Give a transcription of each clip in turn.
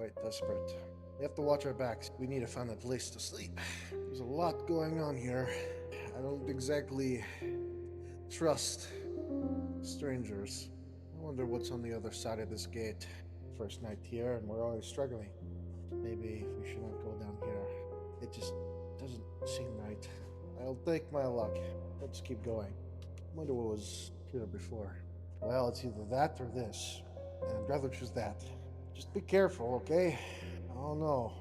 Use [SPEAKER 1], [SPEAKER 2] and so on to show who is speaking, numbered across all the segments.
[SPEAKER 1] quite desperate. We have to watch our backs. We need to find a place to sleep. There's a lot going on here. I don't exactly trust strangers. I wonder what's on the other side of this gate. First night here, and we're always struggling. Maybe we shouldn't go down here. It just doesn't seem right. I'll take my luck. Let's keep going. Wonder what was here before. Well, it's either that or this. And I'd rather choose that. Just be careful, okay? I don't know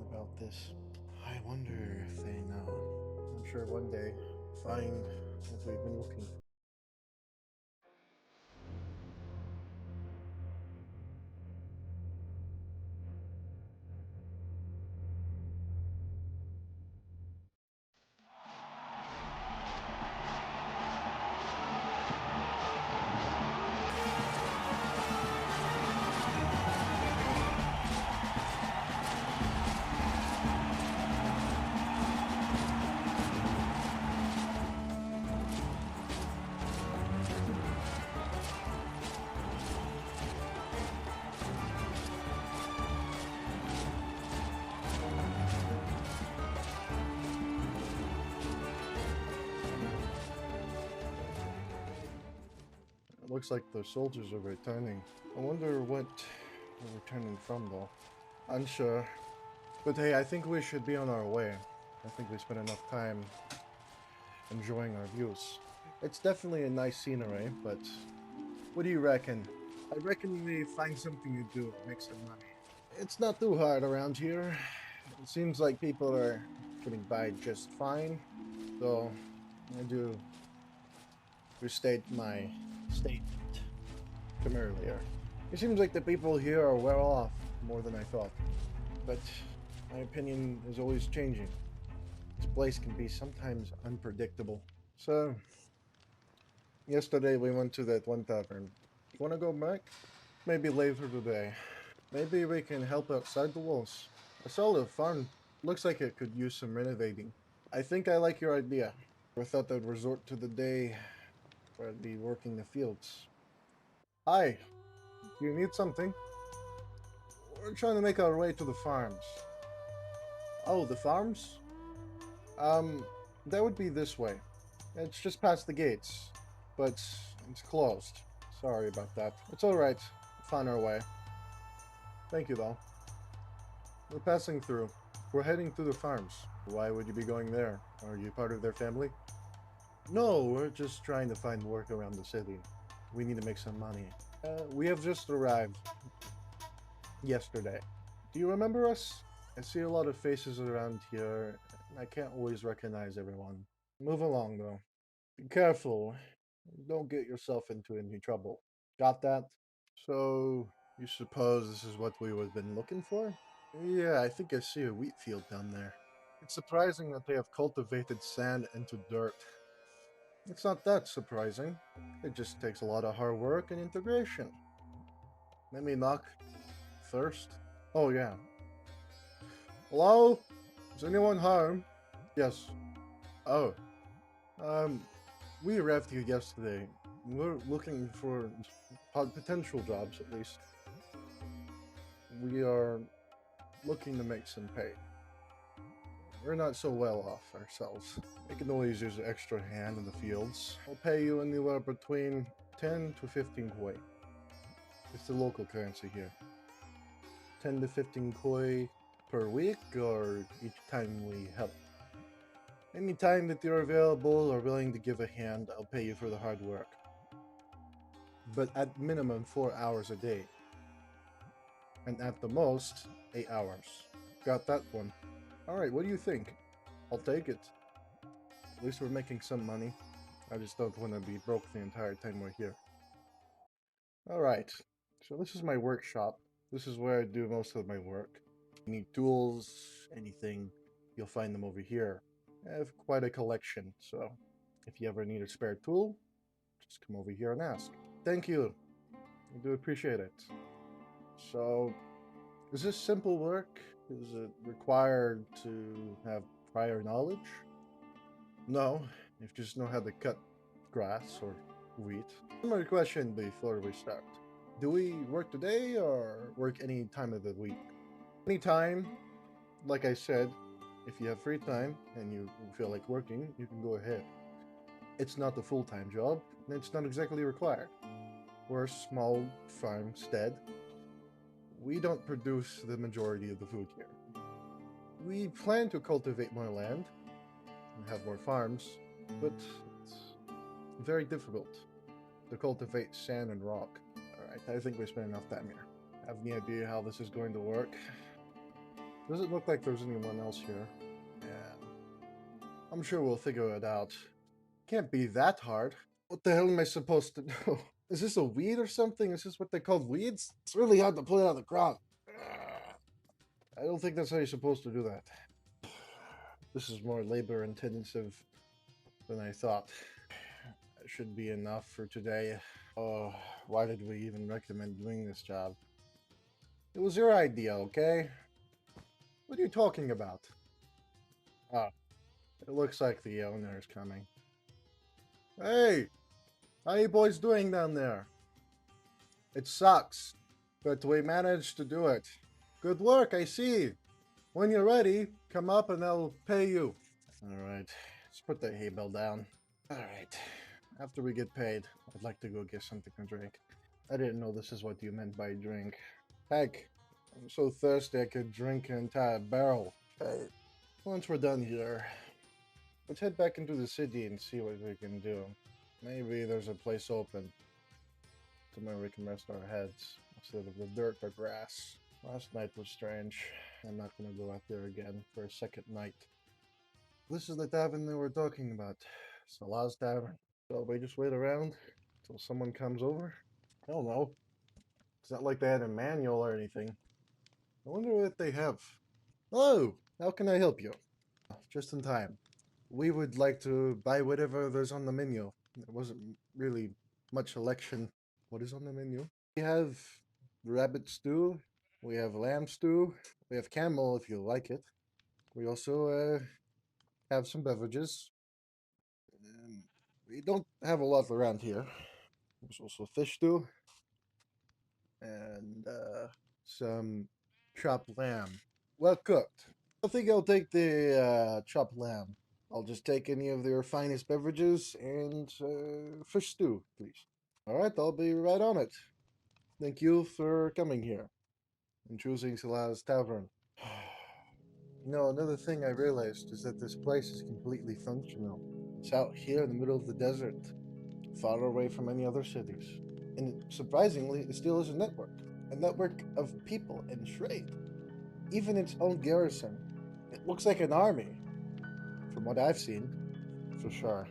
[SPEAKER 1] about this. I wonder if they know. I'm sure one day find what we've been looking for. It looks like the soldiers are returning. I wonder what they're returning from, though. Unsure. But hey, I think we should be on our way. I think we spent enough time enjoying our views. It's definitely a nice scenery, but what do you reckon? I reckon we find something to do, make some money. It's not too hard around here. It seems like people are getting by just fine. So I do restate my statement from earlier. It seems like the people here are well off more than I thought. But my opinion is always changing. This place can be sometimes unpredictable. So, yesterday we went to that one tavern. Wanna go back? Maybe later today. Maybe we can help outside the walls. I saw the farm. Looks like it could use some renovating. I think I like your idea. I thought I'd resort to the day where I'd be working the fields. Hi, do you need something? We're trying to make our way to the farms. Oh, the farms? Um, that would be this way. It's just past the gates, but it's closed. Sorry about that. It's alright. We'll find our way. Thank you, though. We're passing through. We're heading to the farms. Why would you be going there? Are you part of their family? No, we're just trying to find work around the city. We need to make some money. We have just arrived yesterday. Do you remember us? I see a lot of faces around here, and I can't always recognize everyone. Move along, though. Be careful. Don't get yourself into any trouble. Got that? So, you suppose this is what we would have been looking for? Yeah, I think I see a wheat field down there. It's surprising that they have cultivated sand into dirt. It's not that surprising. It just takes a lot of hard work and integration. Let me knock first. Oh, yeah. Hello? Is anyone home? Yes. Oh. Um, we arrived here yesterday. We're looking for potential jobs, at least. We are looking to make some pay. We're not so well off ourselves. We can always use an extra hand in the fields. I'll pay you anywhere between 10 to 15 koi. It's the local currency here. 10 to 15 koi per week or each time we help. Any time that you're available or willing to give a hand, I'll pay you for the hard work. But at minimum 4 hours a day. And at the most, 8 hours. Got that one. Alright, what do you think? I'll take it. At least we're making some money. I just don't want to be broke the entire time we're here. Alright, so this is my workshop. This is where I do most of my work. You need tools, anything, you'll find them over here. I have quite a collection, so if you ever need a spare tool, just come over here and ask. Thank you. I do appreciate it. So, is this simple work? Is it required to have prior knowledge? No, you just know how to cut grass or wheat. One more question before we start. Do we work today or work any time of the week? Anytime, like I said, if you have free time and you feel like working, you can go ahead. It's not a full-time job, and it's not exactly required. We're a small farmstead. We don't produce the majority of the food here. We plan to cultivate more land and have more farms, but it's very difficult to cultivate sand and rock. Alright, I think we spent enough time here. Have any idea how this is going to work? Doesn't look like there's anyone else here. Yeah. I'm sure we'll figure it out. Can't be that hard. What the hell am I supposed to do? Is this a weed or something? Is this what they call weeds? It's really hard to pull it out of the ground. I don't think that's how you're supposed to do that. This is more labor intensive than I thought. That should be enough for today. Oh, why did we even recommend doing this job? It was your idea, okay? What are you talking about? Ah, it looks like the owner is coming. Hey, how you boys doing down there? It sucks, but we managed to do it. Good work, I see. When you're ready, come up and I'll pay you. Alright, let's put the hay bale down. Alright, after we get paid, I'd like to go get something to drink. I didn't know this is what you meant by drink. Heck, I'm so thirsty I could drink an entire barrel. Hey, once we're done here, let's head back into the city and see what we can do. Maybe there's a place open. Somewhere we can rest our heads instead of the dirt or grass. Last night was strange. I'm not gonna go out there again for a second night. This is the tavern they were talking about. It's the last tavern. So we just wait around until someone comes over? I don't know. It's not like they had a manual or anything. I wonder what they have. Hello! How can I help you? Just in time. We would like to buy whatever there's on the menu. There wasn't really much selection. What is on the menu? We have rabbit stew. We have lamb stew. We have camel if you like it. We also have some beverages. We don't have a lot around here. There's also fish stew and some chopped lamb. Well cooked. I think I'll take the chopped lamb. I'll just take any of their finest beverages and fish stew, please. Alright, I'll be right on it. Thank you for coming here and choosing Salah's Tavern. You know, another thing I realized is that this place is completely functional. It's out here in the middle of the desert, far away from any other cities. And surprisingly, it still is a network of people and trade. Even its own garrison. It looks like an army, from what I've seen, for sure.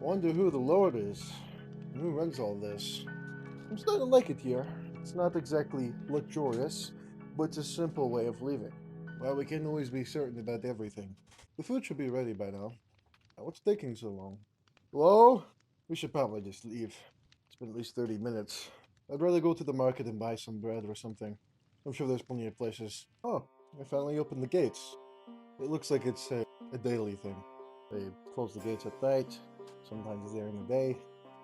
[SPEAKER 1] I wonder who the Lord is, and who runs all this. I'm starting to like it here. It's not exactly luxurious, but it's a simple way of living. Well, we can't always be certain about everything. The food should be ready by now. What's taking so long? Hello? We should probably just leave. It's been at least 30 minutes. I'd rather go to the market and buy some bread or something. I'm sure there's plenty of places. Oh, I finally opened the gates. It looks like it's a daily thing. They close the gates at night, sometimes during the day.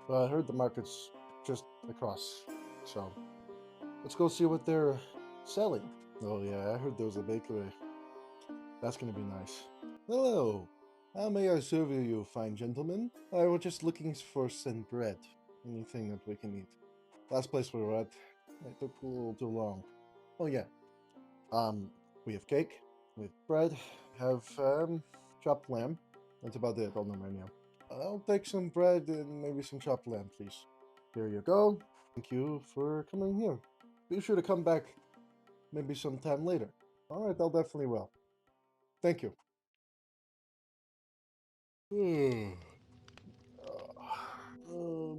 [SPEAKER 1] But I heard the market's just across, so let's go see what they're selling. Oh yeah, I heard there was a bakery. That's gonna be nice. Hello! How may I serve you, fine gentlemen? I was just looking for some bread. Anything that we can eat. Last place we were at, it took a little too long. Oh yeah. We have cake, we have bread, have chopped lamb. That's about it on the menu. I'll take some bread and maybe some chopped lamb, please. Here you go. Thank you for coming here. Be sure to come back maybe sometime later. Alright, I'll definitely will. Thank you.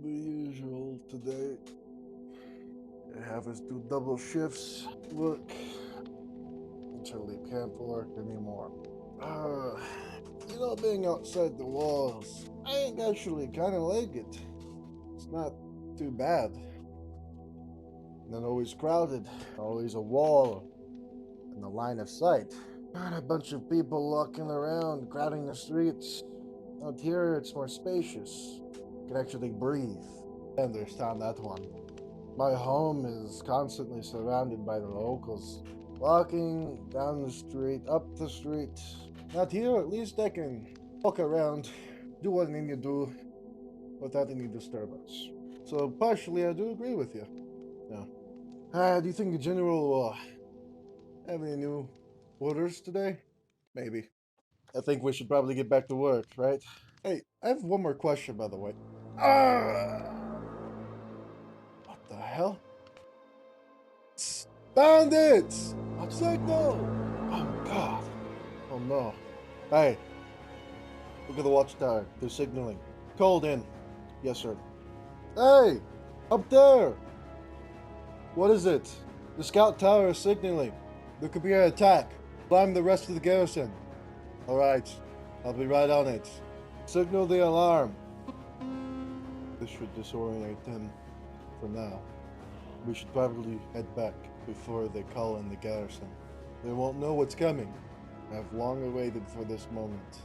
[SPEAKER 1] The usual today. I have us do double shifts. Work until they can't work anymore. You know, being outside the walls, I actually kind of like it. It's not too bad. Not always crowded, always a wall and a line of sight. Not a bunch of people walking around, crowding the streets. Out here, it's more spacious. You can actually breathe. I understand that one. My home is constantly surrounded by the locals. Walking down the street, up the street. Not here, at least I can walk around, do what I need to do without any disturbance. So partially I do agree with you. Yeah. Do you think the general will have any new orders today? Maybe. I think we should probably get back to work, right? Hey, I have one more question, by the way. What the hell? Bandits! Signal! Oh, God. Oh, no. Hey, look at the watchtower. They're signaling. Called in. Yes, sir. Hey! Up there! What is it? The scout tower is signaling. There could be an attack. Alarm the rest of the garrison. Alright. I'll be right on it. Signal the alarm. This should disorient them for now. We should probably head back before they call in the garrison. They won't know what's coming. I've long awaited for this moment.